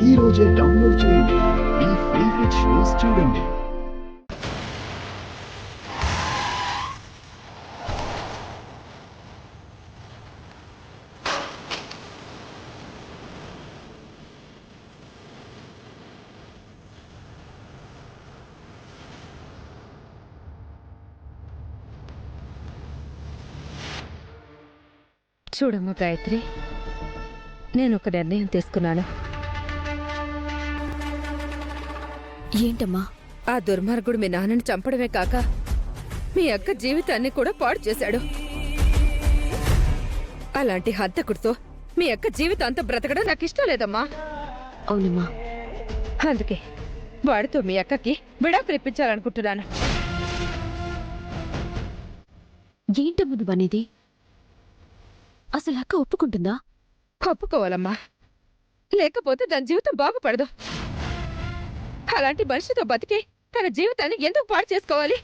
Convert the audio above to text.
ఈ రోజే డౌన్లోడ్ చేయండి. మీ ఫేవరెట్ షోస్ చూడండి. చూడమ్మా గాయత్రి, నేను ఒక నిర్ణయం తీసుకున్నాను. ఏంటమ్మా? ఆ దుర్మార్గుడు మీ నాన్నని చంపడమే కాక మీ అక్క జీవితాన్ని కూడా పాడు చేశాడు. అలాంటి హంతకుడితో మీ అక్క జీవితాంతం బ్రతకడం నాకు ఇష్టం లేదమ్మా. అవునమ్మా. అందుకే వాడితో మీ అక్కకి విడాకులు ఇప్పించాలనుకుంటున్నాను. ఏంటమ్మా నువ్వనేది? అసలు అక్క ఒప్పుకుంటుందా? ఒప్పుకోవాలమ్మా, లేకపోతే దాని జీవితం బాగుపడదు. అలాంటి మనిషితో బతికి తన జీవితాన్ని ఎందుకు పాడు చేసుకోవాలి?